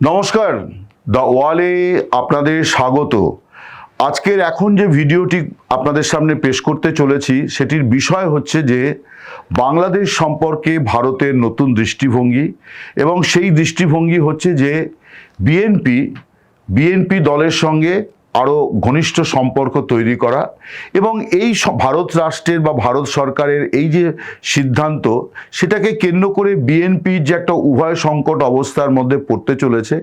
নমস্কার, দ্য ওয়ালে আপনাদের স্বাগত। আজকের এখন যে ভিডিওটি আপনাদের সামনে পেশ করতে চলেছি সেটির বিষয় হচ্ছে যে বাংলাদেশ সম্পর্কে ভারতের নতুন দৃষ্টিভঙ্গি, এবং সেই দৃষ্টিভঙ্গি হচ্ছে যে বিএনপি দলের সঙ্গে আরও ঘনিষ্ঠ সম্পর্ক তৈরি করা, এবং এই ভারত রাষ্ট্রের বা ভারত সরকারের এই যে সিদ্ধান্ত, সেটাকে কেন্দ্র করে বিএনপির যে একটা উভয় সংকট অবস্থার মধ্যে পড়তে চলেছে,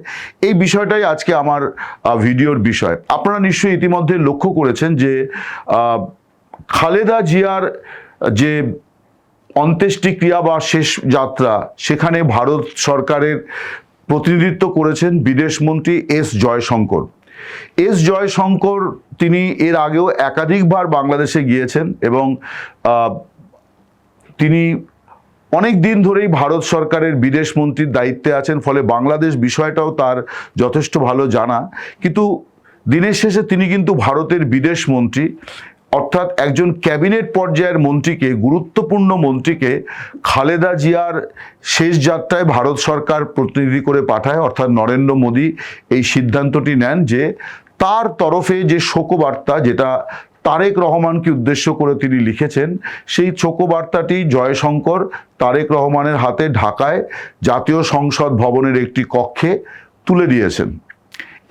এই বিষয়টাই আজকে আমার ভিডিওর বিষয়। আপনারা নিশ্চয়ই ইতিমধ্যে লক্ষ্য করেছেন যে খালেদা জিয়ার যে অন্ত্যেষ্টিক্রিয়া বা শেষ যাত্রা, সেখানে ভারত সরকারের প্রতিনিধিত্ব করেছেন বিদেশমন্ত্রী এস জয়শঙ্কর। তিনি এর আগেও একাধিকবার বাংলাদেশে গিয়েছেন এবং তিনি অনেক দিন ধরেই ভারত সরকারের বিদেশমন্ত্রীর দায়িত্বে আছেন, ফলে বাংলাদেশ বিষয়টাও তার যথেষ্ট ভালো জানা। কিন্তু দিনের শেষে তিনি কিন্তু ভারতের বিদেশমন্ত্রী, অর্থাৎ একজন ক্যাবিনেট পর্যায়ের মন্ত্রীকে, গুরুত্বপূর্ণ মন্ত্রীকে খালেদা জিয়ার শেষ যাত্রায় ভারত সরকার প্রতিনিধি করে পাঠায়, অর্থাৎ নরেন্দ্র মোদী এই সিদ্ধান্তটি নেন যে তার তরফে যে শোকবার্তা, যেটা তারেক রহমানকে উদ্দেশ্য করে তিনি লিখেছেন, সেই শোকবার্তাটি জয়শঙ্কর তারেক রহমানের হাতে ঢাকায় জাতীয় সংসদ ভবনের একটি কক্ষে তুলে দিয়েছেন।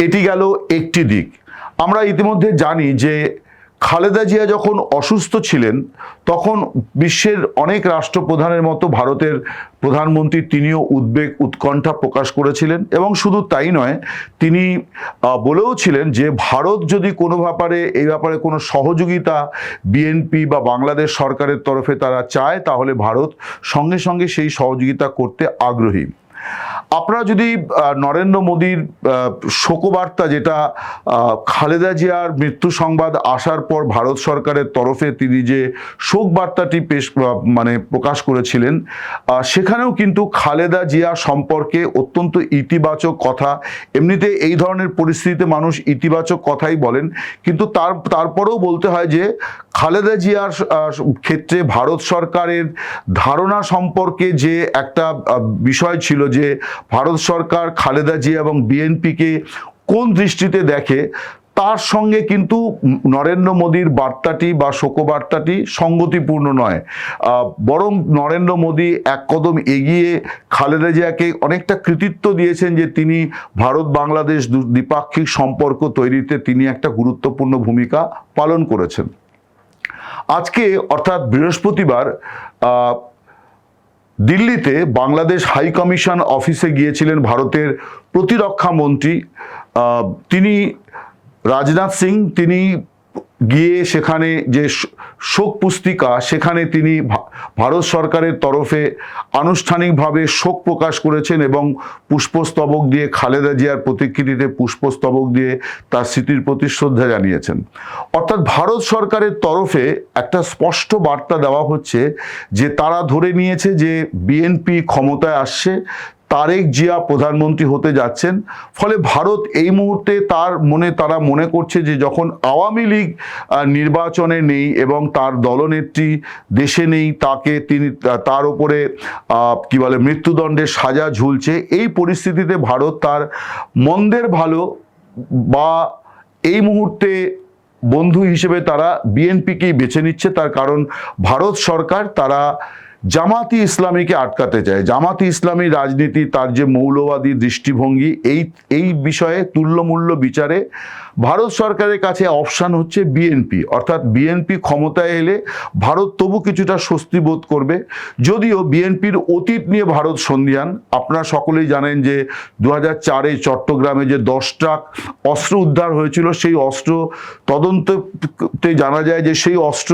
এটি গেল একটি দিক। আমরা ইতিমধ্যে জানি যে খালেদা জিয়া যখন অসুস্থ ছিলেন, তখন বিশ্বের অনেক রাষ্ট্রপ্রধানের মতো ভারতের প্রধানমন্ত্রী তিনিও উদ্বেগ উৎকণ্ঠা প্রকাশ করেছিলেন, এবং শুধু তাই নয়, তিনি বলেও ছিলেন যে ভারত যদি কোনো এই ব্যাপারে কোনো সহযোগিতা বিএনপি বা বাংলাদেশ সরকারের তরফে তারা চায়, তাহলে ভারত সঙ্গে সঙ্গে সেই সহযোগিতা করতে আগ্রহী। আপনারা যদি নরেন্দ্র মোদীর শোকবার্তা, যেটা খালেদা জিয়ার মৃত্যু সংবাদ আসার পর ভারত সরকারের তরফে তিনি যে শোক বার্তাটি প্রকাশ করেছিলেন, সেখানেও কিন্তু খালেদা জিয়া সম্পর্কে অত্যন্ত ইতিবাচক কথা। এমনিতে এই ধরনের পরিস্থিতিতে মানুষ ইতিবাচক কথাই বলেন, কিন্তু তারপরেও বলতে হয় যে খালেদা জিয়ার ক্ষেত্রে ভারত সরকারের ধারণা সম্পর্কে যে একটা বিষয় ছিল, যে ভারত সরকার খালেদা জিয়া এবং বিএনপিকে কোন দৃষ্টিতে দেখে, তার সঙ্গে কিন্তু নরেন্দ্র মোদীর বার্তাটি বা শোকবার্তাটি সঙ্গতিপূর্ণ নয়। বরং নরেন্দ্র মোদী এক কদম এগিয়ে খালেদা জিয়াকে অনেকটা কৃতিত্ব দিয়েছেন যে তিনি ভারত বাংলাদেশ দ্বিপাক্ষিক সম্পর্ক তৈরিতে তিনি একটা গুরুত্বপূর্ণ ভূমিকা পালন করেছেন। আজকে অর্থাৎ বৃহস্পতিবার দিল্লিতে বাংলাদেশ হাই কমিশন অফিসে গিয়েছিলেন ভারতের প্রতিরক্ষা মন্ত্রী তিনি রাজনাথ সিং। তিনি গিয়ে সেখানে যে শোক পুস্তিকা, সেখানে তিনি ভারত সরকারের তরফে আনুষ্ঠানিকভাবে শোক প্রকাশ করেছেন এবং পুষ্পস্তবক দিয়ে, খালেদা জিয়ার প্রতিকৃতিতে পুষ্পস্তবক দিয়ে তার স্মৃতির প্রতি শ্রদ্ধা জানিয়েছেন। অর্থাৎ ভারত সরকারের তরফে একটা স্পষ্ট বার্তা দেওয়া হচ্ছে যে তারা ধরে নিয়েছে যে বিএনপি ক্ষমতায় আসছে, তারেক জিয়া প্রধানমন্ত্রী হতে যাচ্ছেন। ফলে ভারত এই মুহূর্তে তারা মনে করছে যে যখন আওয়ামী লীগ নির্বাচনে নেই এবং তার দলনেত্রী দেশে নেই, তার উপরে মৃত্যুদণ্ডের সাজা ঝুলছে, এই পরিস্থিতিতে ভারত তার মন্দের ভালো বা এই মুহূর্তে বন্ধু হিসেবে তারা বিএনপিকেই বেছে নিচ্ছে। তার কারণ ভারত সরকার তারা জামাতি ইসলামীকে আটকাতে চায়। জামাতি ইসলামী রাজনীতি, তার যে মৌলবাদী দৃষ্টিভঙ্গি, এই বিষয়ে তুল্যমূল্য বিচারে ভারত সরকারের কাছে অপশান হচ্ছে বিএনপি। অর্থাৎ বিএনপি ক্ষমতায় এলে ভারত তবু কিছুটা স্বস্তি বোধ করবে। যদিও বিএনপির অতীত নিয়ে ভারত সন্দিহান। আপনারা সকলেই জানেন যে 2004-এ চট্টগ্রামে যে 10 ট্রাক অস্ত্র উদ্ধার হয়েছিল, সেই অস্ত্র তদন্ততে জানা যায় যে সেই অস্ত্র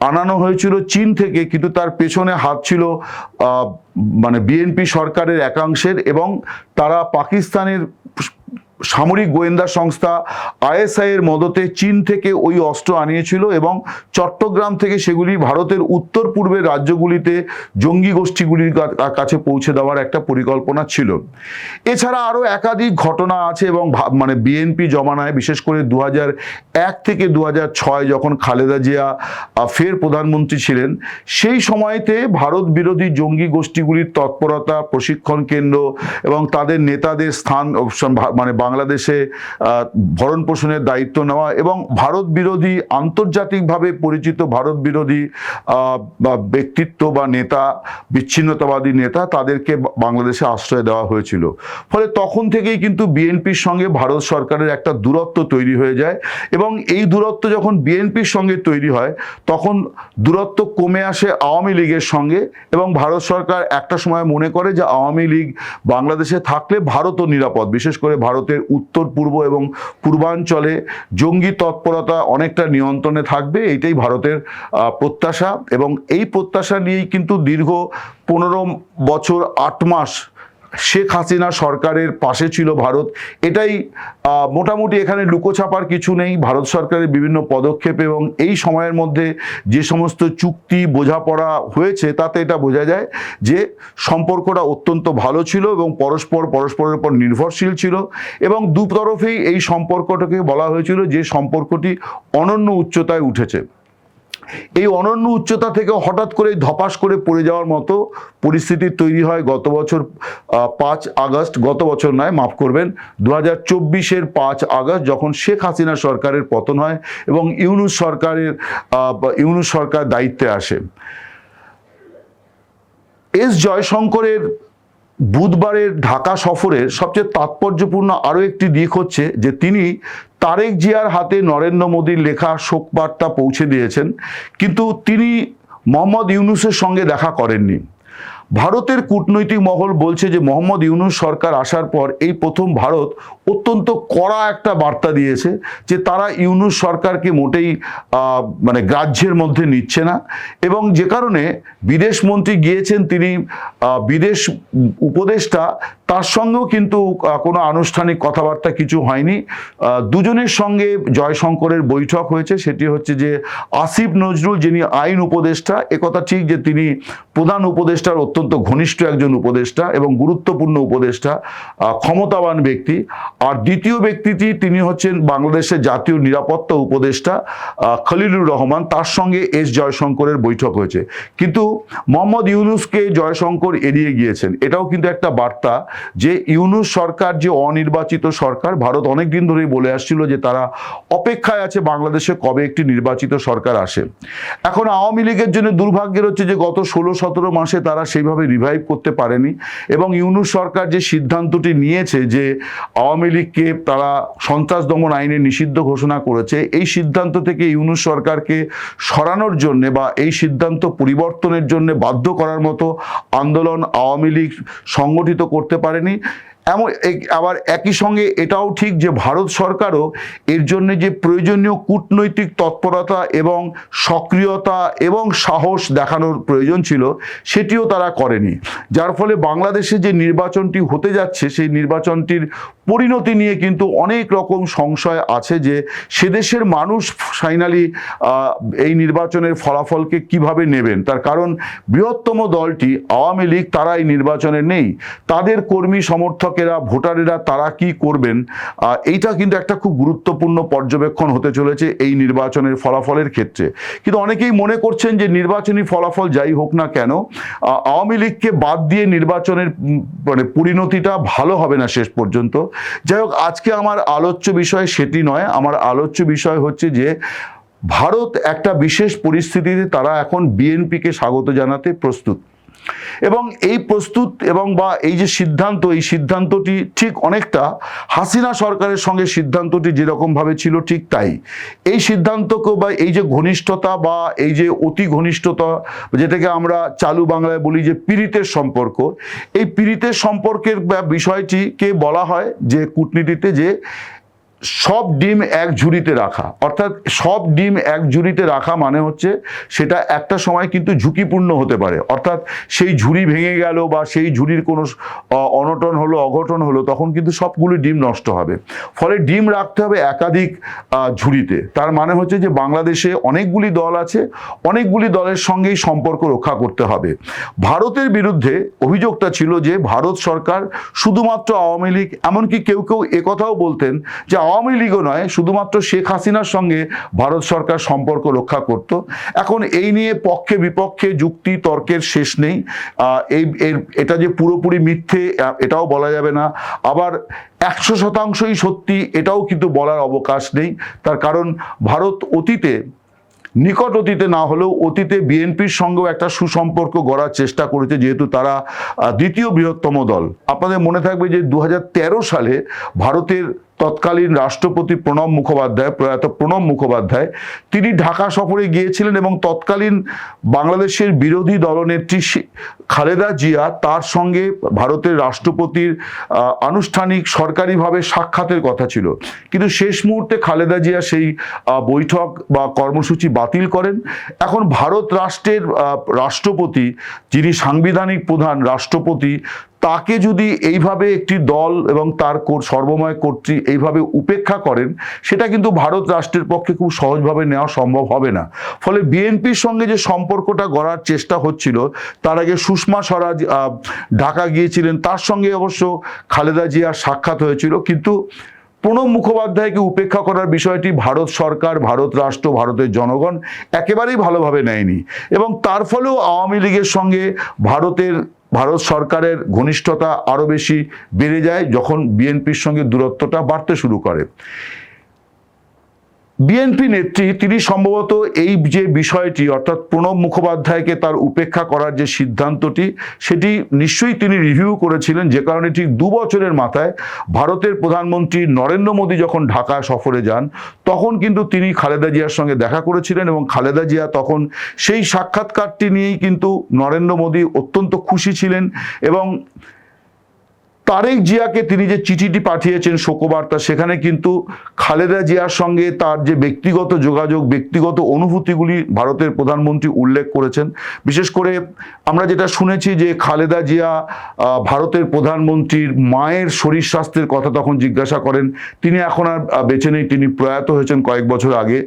আনানো হয়েছিল চীন থেকে, কিন্তু তার পেছনে হাত ছিল বিএনপি সরকারের একাংশের, এবং তারা পাকিস্তানের সামরিক গোয়েন্দা সংস্থা আইএসআই এর মদতে চীন থেকে ওই অস্ত্র আনিয়েছিল এবং চট্টগ্রাম থেকে সেগুলি ভারতের উত্তর পূর্বের রাজ্যগুলিতে জঙ্গি গোষ্ঠীগুলির কাছে পৌঁছে দেওয়ার একটা পরিকল্পনা ছিল। এছাড়া আরও একাধিক ঘটনা আছে এবং মানে বিএনপি জমানায়, বিশেষ করে 2001 থেকে 2006 যখন খালেদা জিয়া ফের প্রধানমন্ত্রী ছিলেন, সেই সময়তে ভারত বিরোধী জঙ্গি গোষ্ঠীগুলির তৎপরতা, প্রশিক্ষণ কেন্দ্র এবং তাদের নেতাদের স্থান মানে বাংলাদেশে ভরণ পোষণের দায়িত্ব নেওয়া এবং ভারত বিরোধী, আন্তর্জাতিকভাবে পরিচিত ভারত বিরোধী ব্যক্তিত্ব বা নেতা, বিচ্ছিন্নতাবাদী নেতা, তাদেরকে বাংলাদেশে আশ্রয় দেওয়া হয়েছিল। ফলে তখন থেকেই কিন্তু বিএনপির সঙ্গে ভারত সরকারের একটা দূরত্ব তৈরি হয়ে যায় এবং এই দূরত্ব যখন বিএনপির সঙ্গে তৈরি হয় তখন দূরত্ব কমে আসে আওয়ামী লীগের সঙ্গে এবং ভারত সরকার একটা সময় মনে করে যে আওয়ামী লীগ বাংলাদেশে থাকলে ভারতও নিরাপদ, বিশেষ করে ভারতের উত্তর পূর্ব এবং পূর্বাঞ্চলে জঙ্গি তৎপরতা অনেকটা নিয়ন্ত্রণে থাকবে, এইটাই ভারতের প্রত্যাশা। এবং এই প্রত্যাশা নিয়েই কিন্তু দীর্ঘ 15 বছর 8 মাস শেখ হাসিনা সরকারের পাশে ছিল ভারত। এটাই মোটামুটি, এখানে লুকোছাপার কিছু নেই। ভারত সরকারের বিভিন্ন পদক্ষেপ এবং এই সময়ের মধ্যে যে সমস্ত চুক্তি, বোঝাপড়া হয়েছে তাতে এটা বোঝা যায় যে সম্পর্কটা অত্যন্ত ভালো ছিল এবং পরস্পরের উপর নির্ভরশীল ছিল এবং দুতরফেই এই সম্পর্কটাকে বলা হয়েছিল যে সম্পর্কটি অনন্য উচ্চতায় উঠেছে। এই অনন্য উচ্চতা থেকে হঠাৎ করে ধপাস করে পড়ে যাওয়ার মতো পরিস্থিতি তৈরি হয় গত বছর 5 আগস্ট, গত বছর নয়, মাফ করবেন, 2024-এর 5 আগস্ট, যখন শেখ হাসিনা সরকারের পতন হয় এবং ইউনূস সরকার দায়িত্বে আসে। এস জয়শঙ্করের বুধবারের ঢাকা সফরের সবচেয়ে তাৎপর্যপূর্ণ আরও একটি দিক হচ্ছে যে তিনি তারেক জিয়ার হাতে নরেন্দ্র মোদীর লেখা শোকবার্তা পৌঁছে দিয়েছেন, কিন্তু তিনি মোহাম্মদ ইউনূসের সঙ্গে দেখা করেননি। ভারতের কূটনৈতিক মহল বলছে যে মোহাম্মদ ইউনূস সরকার আসার পর এই প্রথম ভারত অত্যন্ত কড়া একটা বার্তা দিয়েছে যে তারা ইউনূস সরকারকে মোটেই মানে গ্রাহ্যের মধ্যে নিচ্ছে না এবং যে কারণে বিদেশমন্ত্রী গিয়েছেন, তিনি বিদেশ উপদেষ্টা, তার সঙ্গেও কিন্তু কোনো আনুষ্ঠানিক কথাবার্তা কিছু হয়নি। দুজনের সঙ্গে জয়শঙ্করের বৈঠক হয়েছে, সেটি হচ্ছে যে আসিফ নজরুল, যিনি আইন উপদেষ্টা, একথা ঠিক যে তিনি প্রধান উপদেষ্টার অত্যন্ত ঘনিষ্ঠ একজন উপদেষ্টা এবং গুরুত্বপূর্ণ উপদেষ্টা, ক্ষমতাবান ব্যক্তি। আর দ্বিতীয় ব্যক্তিটি তিনি হচ্ছেন বাংলাদেশের জাতীয় নিরাপত্তা উপদেষ্টা খলিলুর রহমান, তার সঙ্গে এস জয়শঙ্করের বৈঠক হয়েছে। কিন্তু মোহাম্মদ ইউনূসকে জয়শঙ্কর এড়িয়ে গিয়েছেন। এটাও কিন্তু একটা বার্তা যে ইউনূস সরকার যে অনির্বাচিত সরকার, ভারত অনেক দিন ধরেই বলে আসছিল যে তারা অপেক্ষায় আছে বাংলাদেশে কবে একটি নির্বাচিত সরকার আসে। এখন আওয়ামী লীগের জন্য দুর্ভাগ্যের হচ্ছে যে গত 16-17 মাসে তারা সেইভাবে রিভাইভ করতে পারেনি এবং ইউনূস সরকার যে সিদ্ধান্তটি নিয়েছে যে আওয়ামী লীগকে তারা সন্ত্রাস দমন আইনে নিষিদ্ধ ঘোষণা করেছে, এই সিদ্ধান্ত থেকে ইউনূস সরকারকে সরানোর জন্য বা এই সিদ্ধান্ত পরিবর্তনের জন্য বাধ্য করার মতো আন্দোলন আওয়ামী লীগ সংগঠিত করতে পারেনি। আবার একই সঙ্গে এটাও ঠিক যে ভারত সরকারও এর জন্য যে প্রয়োজনীয় কূটনৈতিক তৎপরতা এবং সক্রিয়তা এবং সাহস দেখানোর প্রয়োজন ছিল সেটিও তারা করেনি, যার ফলে বাংলাদেশে যে নির্বাচনটি হতে যাচ্ছে সেই নির্বাচনটির পরিণতি নিয়ে কিন্তু অনেক রকম সংশয় আছে যে সেদেশের মানুষ ফাইনালি এই নির্বাচনের ফলাফলকে কিভাবে নেবেন। তার কারণ বৃহত্তম দলটি আওয়ামী লীগ, তারা এই নির্বাচনে নেই, তাদের কর্মী সমর্থকেরা, ভোটারেরা তারা কি করবেন, এইটা কিন্তু একটা খুব গুরুত্বপূর্ণ পর্যবেক্ষণ হতে চলেছে এই নির্বাচনের ফলাফলের ক্ষেত্রে। কিন্তু অনেকেই মনে করছেন যে নির্বাচনী ফলাফল যাই হোক না কেন, আওয়ামী লীগকে বাদ দিয়ে নির্বাচনের মানে পরিণতিটা ভালো হবে না শেষ পর্যন্ত। যাই হোক, আজকে আমার আলোচ্য বিষয় সেটি নয়। আমার আলোচ্য বিষয় হচ্ছে যে ভারত একটা বিশেষ পরিস্থিতিতে তারা এখন বিএনপিকে স্বাগত জানাতে প্রস্তুত এবং এই প্রস্তুত এবং বা এই যে সিদ্ধান্ত, এই সিদ্ধান্তটি ঠিক অনেকটা হাসিনা সরকারের সঙ্গে সিদ্ধান্তটি যেরকমভাবে ছিল ঠিক তাই। এই সিদ্ধান্তকে বা এই যে ঘনিষ্ঠতা বা এই যে অতি ঘনিষ্ঠতা, যেটাকে আমরা চালু বাংলায় বলি যে পীড়িতের সম্পর্ক, এই পীড়িতের সম্পর্কের বিষয়টিকে বলা হয় যে কূটনীতিতে যে সব ডিম এক ঝুড়িতে রাখা, অর্থাৎ সব ডিম এক ঝুড়িতে রাখা মানে হচ্ছে সেটা একটা সময় কিন্তু ঝুঁকিপূর্ণ হতে পারে, অর্থাৎ সেই ঝুড়ি ভেঙে গেল বা সেই ঝুড়ির কোনো অনটন হলো, অঘটন হলো, তখন কিন্তু সবগুলো ডিম নষ্ট হবে। ফলে ডিম রাখতে হবে একাধিক ঝুড়িতে। তার মানে হচ্ছে যে বাংলাদেশে অনেকগুলি দল আছে, অনেকগুলি দলের সঙ্গেই সম্পর্ক রক্ষা করতে হবে। ভারতের বিরুদ্ধে অভিযোগটা ছিল যে ভারত সরকার শুধুমাত্র আওয়ামী লীগ, এমনকি কেউ কেউ একথাও বলতেন যে আওয়ামী লীগও নয়, শুধুমাত্র শেখ হাসিনার সঙ্গে ভারত সরকার সম্পর্ক রক্ষা করত। এখন এই নিয়ে পক্ষে বিপক্ষে যুক্তি তর্কের শেষ নেই। এটা যে পুরোপুরি মিথ্যে এটাও বলা যাবে না, আবার 100%ই সত্যি এটাও কিন্তু বলার অবকাশ নেই। তার কারণ ভারত অতীতে, নিকট অতীতে না হলেও অতীতে বিএনপির সঙ্গেও একটা সুসম্পর্ক গড়ার চেষ্টা করেছে, যেহেতু তারা দ্বিতীয় বৃহত্তম দল। আপনাদের মনে থাকবে যে 2013 সালে ভারতের তৎকালীন রাষ্ট্রপতি প্রয়াত প্রণব মুখোপাধ্যায় তিনি ঢাকা সফরে গিয়েছিলেন এবং তৎকালীন বাংলাদেশের বিরোধী দলনেত্রী খালেদা জিয়া তার সঙ্গে ভারতের রাষ্ট্রপতির আনুষ্ঠানিক সরকারিভাবে সাক্ষাতের কথা ছিল, কিন্তু শেষ মুহূর্তে খালেদা জিয়া সেই বৈঠক বা কর্মসূচি বাতিল করেন। এখন ভারত রাষ্ট্রের রাষ্ট্রপতি, যিনি সাংবিধানিক প্রধান রাষ্ট্রপতি, তাকে যদি এইভাবে একটি দল এবং তার সর্বময় কর্তৃ এইভাবে উপেক্ষা করেন, সেটা কিন্তু ভারত রাষ্ট্রের পক্ষে খুব সহজভাবে নেওয়া সম্ভব হবে না। ফলে বিএনপির সঙ্গে যে সম্পর্কটা গড়ার চেষ্টা হচ্ছিল, তার আগে সুষমা স্বরাজ ঢাকা গিয়েছিলেন, তার সঙ্গে অবশ্য খালেদা জিয়ার সাক্ষাৎ হয়েছিল, কিন্তু প্রণব মুখোপাধ্যায়কে উপেক্ষা করার বিষয়টি ভারত সরকার, ভারত রাষ্ট্র, ভারতের জনগণ একেবারেই ভালোভাবে নেয়নি এবং তার ফলেও আওয়ামী লীগের সঙ্গে ভারত সরকারের ঘনিষ্ঠতা আরো বেশি বেড়ে যায় যখন বিএনপির সঙ্গে দূরত্বটা বাড়তে শুরু করে। বিএনপি নেত্রী তিনি সম্ভবত এই যে বিষয়টি, অর্থাৎ প্রণব মুখোপাধ্যায়কে তার উপেক্ষা করার যে সিদ্ধান্তটি, সেটি নিশ্চয়ই তিনি রিভিউ করেছিলেন, যে কারণে ঠিক 2 বছরের মাথায় ভারতের প্রধানমন্ত্রী নরেন্দ্র মোদী যখন ঢাকা সফরে যান, তখন কিন্তু তিনি খালেদা জিয়ার সঙ্গে দেখা করেছিলেন এবং খালেদা জিয়া তখন সেই সাক্ষাৎকারটি নিয়েই কিন্তু নরেন্দ্র মোদী অত্যন্ত খুশি ছিলেন এবং তারেক জিয়াকে তিনি যে চিঠিটি পাঠিয়েছেন শোকবার্তা, সেখানে কিন্তু খালেদা জিয়ার সঙ্গে তার যে ব্যক্তিগত যোগাযোগ, ব্যক্তিগত অনুভূতিগুলি ভারতের প্রধানমন্ত্রী উল্লেখ করেছেন। বিশেষ করে আমরা যেটা শুনেছি যে খালেদা জিয়া ভারতের প্রধানমন্ত্রীর মায়ের শরীর স্বাস্থ্যের কথা তখন জিজ্ঞাসা করেন। তিনি এখন আর বেঁচে নেই, তিনি প্রয়াত হয়েছেন কয়েক বছর আগে।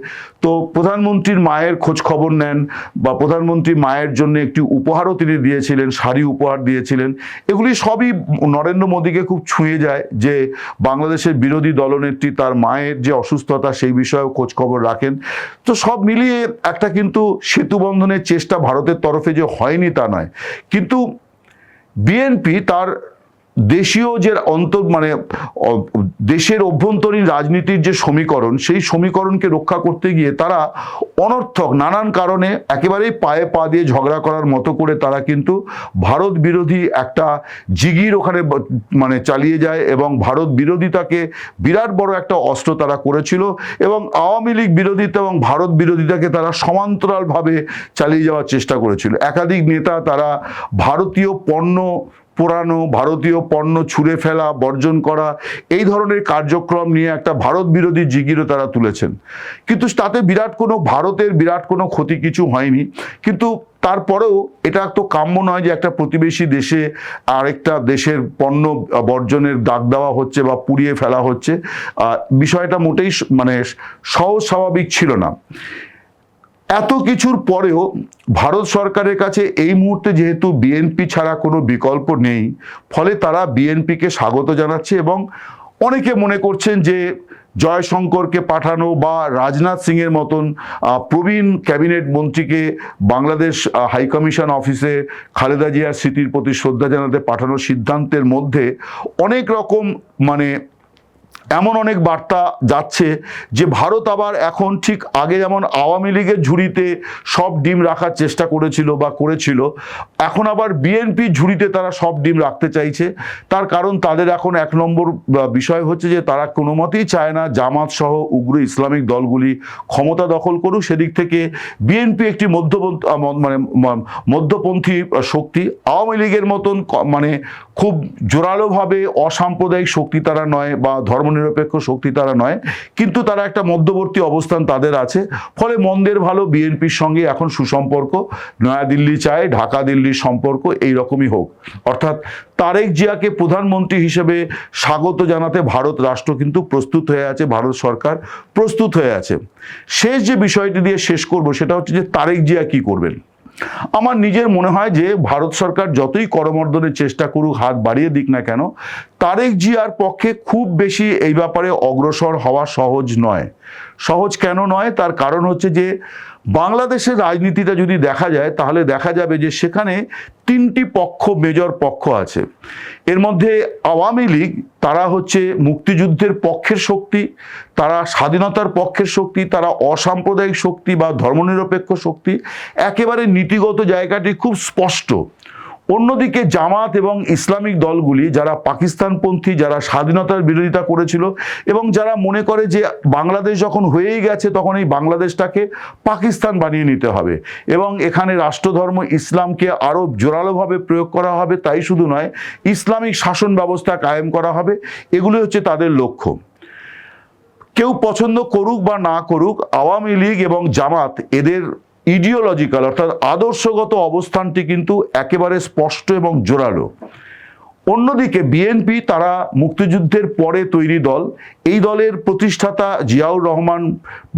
তো প্রধানমন্ত্রীর মায়ের খোঁজ খবর নেন বা প্রধানমন্ত্রী মায়ের জন্য একটি উপহারও তিনি দিয়েছিলেন, শাড়ি উপহার দিয়েছিলেন। এগুলি সবই নরেন্দ্র মোদীকে খুব ছুঁয়ে যায় যে বাংলাদেশের বিরোধী দলনেত্রী তার মায়ের যে অসুস্থতা সেই বিষয়েও খোঁজ খবর রাখেন। তো সব মিলিয়ে একটা কিন্তু সেতু বন্ধনের চেষ্টা ভারতের তরফে যে হয়নি তা নয়, কিন্তু বিএনপি তার দেশীয় যে দেশের অভ্যন্তরীণ রাজনীতির যে সমীকরণ, সেই সমীকরণকে রক্ষা করতে গিয়ে তারা অনর্থক নানান কারণে একেবারেই পায়ে পা দিয়ে ঝগড়া করার মতো করে তারা কিন্তু ভারত বিরোধী একটা জিগির ওখানে চালিয়ে যায় এবং ভারত বিরোধিতাকে বিরাট বড় একটা অস্ত্র তারা করেছিল এবং আওয়ামী লীগ বিরোধিতা এবং ভারত বিরোধিতাকে তারা সমান্তরালভাবে চালিয়ে যাওয়ার চেষ্টা করেছিল। একাধিক নেতা তারা ভারতীয় পণ্য পোড়ানো, ভারতীয় পণ্য ছুঁড়ে ফেলা, বর্জন করা, এই ধরনের কার্যক্রম নিয়ে একটা ভারত বিরোধী জিগিরও তারা তুলেছেন, কিন্তু তাতে ভারতের বিরাট কোনো ক্ষতি কিছু হয়নি। কিন্তু তারপরেও এটা তো কাম্য নয় যে একটা প্রতিবেশী দেশে আরেকটা দেশের পণ্য বর্জনের দাগ দেওয়া হচ্ছে বা পুড়িয়ে ফেলা হচ্ছে। বিষয়টা মোটেই সহজ স্বাভাবিক ছিল না। এত কিছুর পরেও ভারত সরকারের কাছে এই মুহূর্তে যেহেতু বিএনপি ছাড়া কোনো বিকল্প নেই, ফলে তারা বিএনপিকে স্বাগত জানাচ্ছে এবং অনেকে মনে করছেন যে জয়শঙ্করকে পাঠানো বা রাজনাথ সিং এর মতন প্রবীণ ক্যাবিনেট মন্ত্রীকে বাংলাদেশ হাইকমিশন অফিসে খালেদা জিয়ার স্মৃতির প্রতি শ্রদ্ধা জানাতে পাঠানোর সিদ্ধান্তের মধ্যে অনেক রকম এমন অনেক বার্তা যাচ্ছে যে ভারত আবার এখন ঠিক আগে যেমন আওয়ামী লীগের ঝুড়িতে সব ডিম রাখার চেষ্টা করেছিল বা করেছিল, এখন আবার বিএনপি ঝুড়িতে তারা সব ডিম রাখতে চাইছে। তার কারণ তাদের এখন 1 নম্বর বিষয় হচ্ছে যে তারা কোনো মতেই চায় না জামাত সহ উগ্র ইসলামিক দলগুলি ক্ষমতা দখল করুক। সেদিক থেকে বিএনপি একটি মধ্যপন্থী শক্তি, আওয়ামী লীগের মতন খুব জোরালোভাবে অসাম্প্রদায়িক শক্তি তারা নয় বা ধর্ম ধর্মনিরপেক্ষ শক্তি তারা নয়, কিন্তু তারা একটা মধ্যবর্তী অবস্থান তাদের আছে। ফলে মন্দের ভালো বিএনপির সঙ্গে এখন সুসম্পর্ক, নয়াদিল্লি চায় ঢাকা দিল্লির সম্পর্ক এই রকমই হোক। অর্থাৎ তারেক জিয়াকে প্রধানমন্ত্রী হিসেবে স্বাগত জানাতে ভারত রাষ্ট্র কিন্তু প্রস্তুত হয়ে আছে, ভারত সরকার প্রস্তুত হয়ে আছে। শেষ যে বিষয়টি দিয়ে শেষ করব সেটা হচ্ছে যে তারেক জিয়া কি করবেন। আমার নিজের মনে হয় যে ভারত সরকার যতই করমর্দনের চেষ্টা করুক, হাত বাড়িয়ে দিক না কেন, তারেক জিয়ার পক্ষে খুব বেশি এই ব্যাপারে অগ্রসর হওয়া সহজ নয়। সহজ কেন নয়, তার কারণ হচ্ছে যে বাংলাদেশের রাজনীতিটা যদি দেখা যায় তাহলে দেখা যাবে যে সেখানে তিনটি পক্ষ, মেজর পক্ষ আছে। এর মধ্যে আওয়ামী লীগ, তারা হচ্ছে মুক্তিযুদ্ধের পক্ষের শক্তি, তারা স্বাধীনতার পক্ষের শক্তি, তারা অসাম্প্রদায়িক শক্তি বা ধর্মনিরপেক্ষ শক্তি, একেবারে নীতিগত জায়গাটি খুব স্পষ্ট। অন্যদিকে জামাত এবং ইসলামিক দলগুলি যারা পাকিস্তানপন্থী, যারা স্বাধীনতার বিরোধিতা করেছিল এবং যারা মনে করে যে বাংলাদেশ যখন হয়েই গেছে তখন এই বাংলাদেশটাকে পাকিস্তান বানিয়ে নিতে হবে এবং এখানে রাষ্ট্রধর্ম ইসলামকে আরও জোরালোভাবে প্রয়োগ করা হবে, তাই শুধু নয় ইসলামিক শাসন ব্যবস্থা কায়েম করা হবে, এগুলি হচ্ছে তাদের লক্ষ্য। কেউ পছন্দ করুক বা না করুক, আওয়ামী লীগ এবং জামাত এদের ইডিওলজিক্যাল অর্থাৎ আদর্শগত অবস্থানটি কিন্তু একেবারে স্পষ্ট এবং জোরালো। অন্যদিকে বিএনপি, তারা মুক্তিযুদ্ধের পরে তৈরি দল। এই দলের প্রতিষ্ঠাতা জিয়াউর রহমান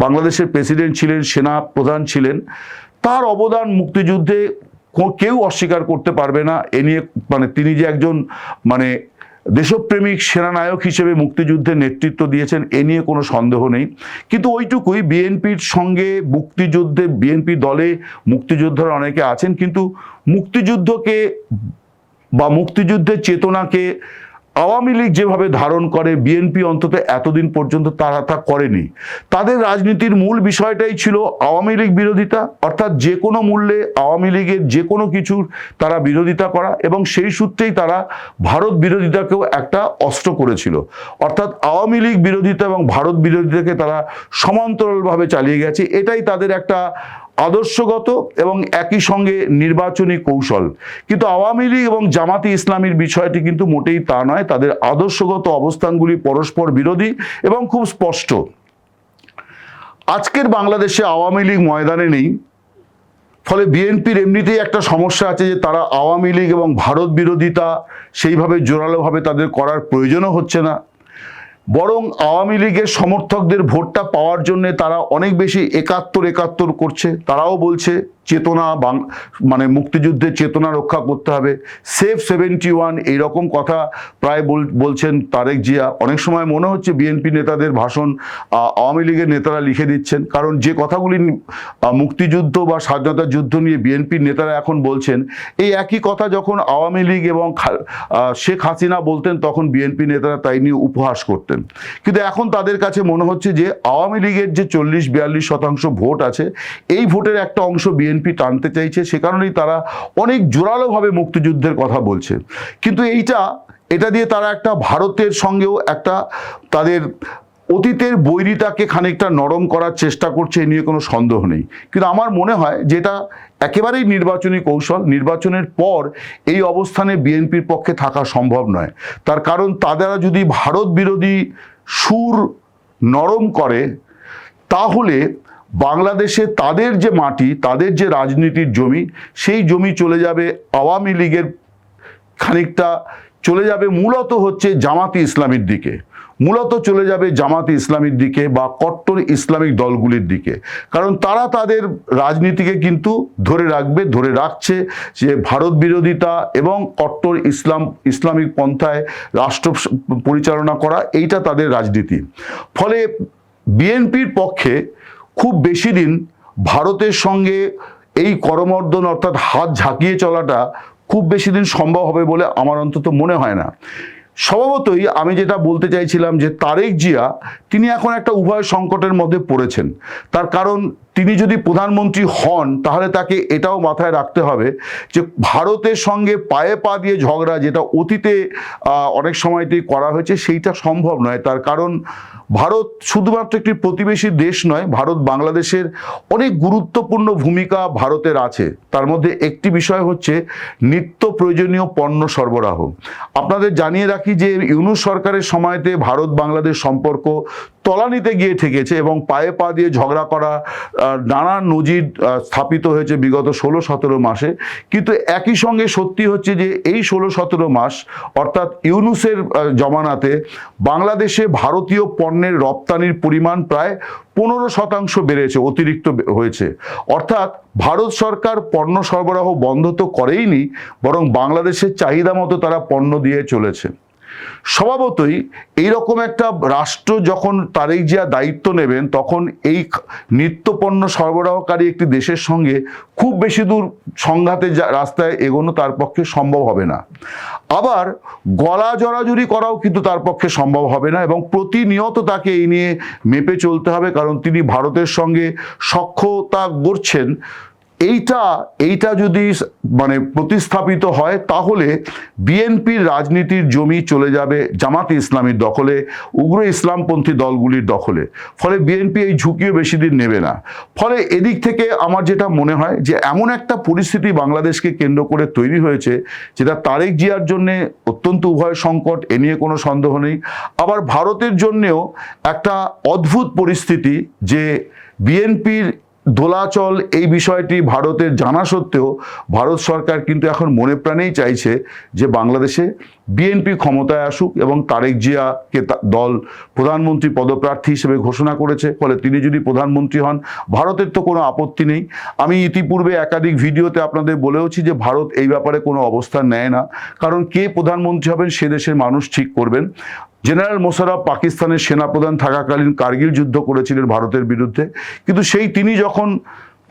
বাংলাদেশের প্রেসিডেন্ট ছিলেন, সেনা প্রধান ছিলেন। তার অবদান মুক্তিযুদ্ধে কেউ অস্বীকার করতে পারবে না। এ নিয়ে তিনি যে একজন দেশপ্রেমিক সেনানায়ক হিসেবে মুক্তিযুদ্ধের নেতৃত্ব দিয়েছেন এ নিয়ে কোনো সন্দেহ নেই। কিন্তু ওইটুকুই, বিএনপির সঙ্গে বিএনপি দলে মুক্তিযোদ্ধারা অনেকে আছেন, কিন্তু মুক্তিযুদ্ধকে বা মুক্তিযুদ্ধের চেতনাকে আওয়ামী লীগ যেভাবে ধারণ করে বিএনপি অন্তত এতদিন পর্যন্ত তারা তা করেনি। তাদের রাজনীতির মূল বিষয়টাই ছিল আওয়ামী লীগ বিরোধিতা, অর্থাৎ যে কোনো মূল্যে আওয়ামী লীগের যে কোনো কিছুর তারা বিরোধিতা করা, এবং সেই সূত্রেই তারা ভারত বিরোধিতাকেও একটা অস্ত্র করেছিল। অর্থাৎ আওয়ামী লীগ বিরোধিতা এবং ভারত বিরোধিতাকে তারা সমান্তরালভাবে চালিয়ে গেছে। এটাই তাদের একটা আদর্শগত এবং একই সঙ্গে নির্বাচনী কৌশল। কিন্তু আওয়ামী লীগ এবং জামাতি ইসলামীর বিষয়টি কিন্তু মোটেই তা নয়। তাদের আদর্শগত অবস্থানগুলি পরস্পর বিরোধী এবং খুব স্পষ্ট। আজকের বাংলাদেশে আওয়ামী লীগ ময়দানে নেই, ফলে বিএনপির এমনিতেই একটা সমস্যা আছে যে তারা আওয়ামী লীগ এবং ভারত বিরোধিতা সেইভাবে জোরালোভাবে তাদের করার প্রয়োজনও হচ্ছে না। বরং আওয়ামী লীগের সমর্থকদের ভোটটা পাওয়ার জন্য তারা অনেক বেশি একাত্তর করছে। তারাও বলছে চেতনা, মুক্তিযুদ্ধের চেতনা রক্ষা করতে হবে, সেফ 71 এইরকম কথা প্রায় বলছেন তারেক জিয়া। অনেক সময় মনে হচ্ছে বিএনপি নেতাদের ভাষণ আওয়ামী লীগের নেতারা লিখে দিচ্ছেন, কারণ যে কথাগুলি মুক্তিযুদ্ধ বা স্বাধীনতা যুদ্ধ নিয়ে বিএনপির নেতারা এখন বলছেন, এই একই কথা যখন আওয়ামী লীগ এবং শেখ হাসিনা বলতেন তখন বিএনপি নেতারা তাই নিয়ে উপহাস করতেন। কিন্তু এখন তাদের কাছে মনে হচ্ছে যে আওয়ামী লীগের যে 40-42% ভোট আছে, এই ভোটের একটা অংশ বিএনপি টানতে চাইছে, সে কারণেই তারা অনেক জোরালোভাবে মুক্তিযুদ্ধের কথা বলছে। কিন্তু এটা দিয়ে তারা একটা ভারতের সঙ্গেও একটা তাদের অতীতের বৈরিতাকে খানিকটা নরম করার চেষ্টা করছে, এ নিয়ে কোনো সন্দেহ নেই। কিন্তু আমার মনে হয় যেটা একেবারেই নির্বাচনী কৌশল। নির্বাচনের পর এই অবস্থানে বিএনপির পক্ষে থাকা সম্ভব নয়। তার কারণ তারা যদি ভারত বিরোধী সুর নরম করে তাহলে বাংলাদেশে তাদের যে মাটি, তাদের যে রাজনীতির জমি, সেই জমি চলে যাবে আওয়ামী লীগের, খানিকটা চলে যাবে মূলত হচ্ছে জামাতি ইসলামীর দিকে, বা কট্টর ইসলামিক দলগুলির দিকে। কারণ তারা তাদের রাজনীতিকে কিন্তু ধরে রাখছে যে ভারত বিরোধিতা এবং কট্টর ইসলামিক পন্থায় রাষ্ট্র পরিচালনা করা, এইটা তাদের রাজনীতি। ফলে বিএনপির পক্ষে খুব বেশি দিন ভারতের সঙ্গে এই করমর্দন অর্থাৎ হাত ঝাঁকিয়ে চলাটা খুব বেশি দিন সম্ভব হবে বলে আমার অন্তত মনে হয় না। স্বভাবতই আমি যেটা বলতে চাইছিলাম যে তারেক জিয়া তিনি এখন একটা উভয় সংকটের মধ্যে পড়েছেন। তার কারণ তিনি যদি প্রধানমন্ত্রী হন তাহলে তাকে এটাও মাথায় রাখতে হবে যে ভারতের সঙ্গে পায়ে পা দিয়ে ঝগড়া, যেটা অতীতে অনেক সময়তেই করা হয়েছে, সেইটা সম্ভব নয়। তার কারণ ভারত শুধুমাত্র একটি প্রতিবেশী দেশ নয়, ভারত বাংলাদেশের অনেক গুরুত্বপূর্ণ ভূমিকা ভারতের আছে। তার মধ্যে একটি বিষয় হচ্ছে নিত্য প্রয়োজনীয় পণ্য সরবরাহ। আপনাদের জানিয়ে রাখি যে ইউনূস সরকারের সময়তে ভারত বাংলাদেশ সম্পর্ক তলানিতে গিয়ে ঠেকেছে এবং পায়ে পা দিয়ে ঝগড়া করা নানা নজির স্থাপিত হয়েছে বিগত 16-17 মাসে। কিন্তু একই সঙ্গে সত্যি হচ্ছে যে এই 16-17 মাস অর্থাৎ ইউনূসের জমানাতে বাংলাদেশে ভারতীয় পণ্যের রপ্তানির পরিমাণ প্রায় 15% বেড়েছে, অতিরিক্ত হয়েছে। অর্থাৎ ভারত সরকার পণ্য সরবরাহ বন্ধ তো করেইনি, বরং বাংলাদেশের চাহিদা মতো তারা পণ্য দিয়ে চলেছে। স্বভাবতই এইরকম একটা রাষ্ট্র যখন তারেক জিয়া দায়িত্ব নেবেন, তখন এই নিত্য পণ্য সরবরাহকারী একটি দেশের সঙ্গে খুব বেশি দূর সংঘাতে রাস্তায় এগোনো তার পক্ষে সম্ভব হবে না। আবার গলা জড়াজড়ি করাও কিন্তু তার পক্ষে সম্ভব হবে না, এবং প্রতিনিয়ত তাকে এই নিয়ে মেপে চলতে হবে, কারণ তিনি ভারতের সঙ্গে সখ্যতা গড়ছেন। এইটা যদি মানে প্রতিস্থাপিত হয় তাহলে বিএনপির রাজনীতির জমি চলে যাবে জামাতে ইসলামীর দখলে, উগ্র ইসলামপন্থী দলগুলির দখলে। ফলে বিএনপি এই ঝুঁকিও বেশি দিন নেবে না। ফলে এদিক থেকে আমার যেটা মনে হয় যে এমন একটা পরিস্থিতি বাংলাদেশকে কেন্দ্র করে তৈরি হয়েছে যেটা তারেক জিয়ার জন্য অত্যন্ত উভয় সংকট, এ নিয়ে কোনো সন্দেহ নেই। আবার ভারতের জন্যেও একটা অদ্ভুত পরিস্থিতি যে বিএনপির দোলাচল এই বিষয়টি ভারতের জানা সত্ত্বেও ভারত সরকার কিন্তু এখন মনে প্রাণেই চাইছে যে বাংলাদেশে বিএনপি ক্ষমতায় আসুক, এবং তারেক জিয়াকে দল প্রধানমন্ত্রী পদপ্রার্থী হিসেবে ঘোষণা করেছে। ফলে তিনি যদি প্রধানমন্ত্রী হন ভারতের তো কোনো আপত্তি নেই। আমি ইতিপূর্বে একাধিক ভিডিওতে আপনাদের বলেওছি যে ভারত এই ব্যাপারে কোনো অবস্থান নেয় না, কারণ কে প্রধানমন্ত্রী হবেন সে দেশের মানুষ ঠিক করবেন। জেনারেল মোশাররফ পাকিস্তানের সেনাপ্রধান থাকাকালীন কার্গিল যুদ্ধ করেছিলেন ভারতের বিরুদ্ধে, কিন্তু তিনি যখন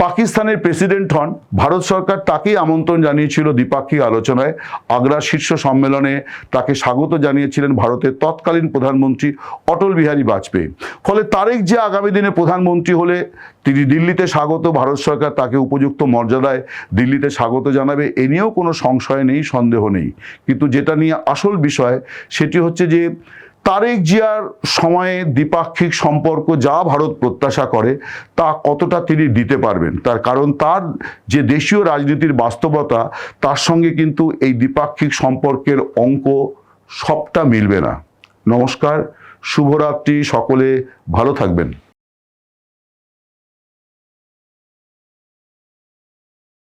পাকিস্তানের প্রেসিডেন্ট হন ভারত সরকার তাকেই আমন্ত্রণ জানিয়েছিল দ্বিপাক্ষিক আলোচনায়। আগ্রা শীর্ষ সম্মেলনে তাকে স্বাগত জানিয়েছিলেন ভারতের তৎকালীন প্রধানমন্ত্রী অটল বিহারী বাজপেয়ী। ফলে তারেক যে আগামী দিনে প্রধানমন্ত্রী হলে তিনি দিল্লিতে স্বাগত, ভারত সরকার তাকে উপযুক্ত মর্যাদায় দিল্লিতে স্বাগত জানাবে, এ নিয়েও কোনো সংশয় নেই, সন্দেহ নেই। কিন্তু যেটা নিয়ে আসল বিষয় সেটি হচ্ছে যে তারেক জিয়ার সময়ে দ্বিপাক্ষিক সম্পর্ক যা ভারত প্রত্যাশা করে তা কতটা তিনি দিতে পারবেন, তার কারণ তার যে দেশীয় রাজনীতির বাস্তবতা তার সঙ্গে কিন্তু এই দ্বিপাক্ষিক সম্পর্কের অঙ্ক সবটা মিলবে না। নমস্কার, শুভরাত্রি, সকলে ভালো থাকবেন।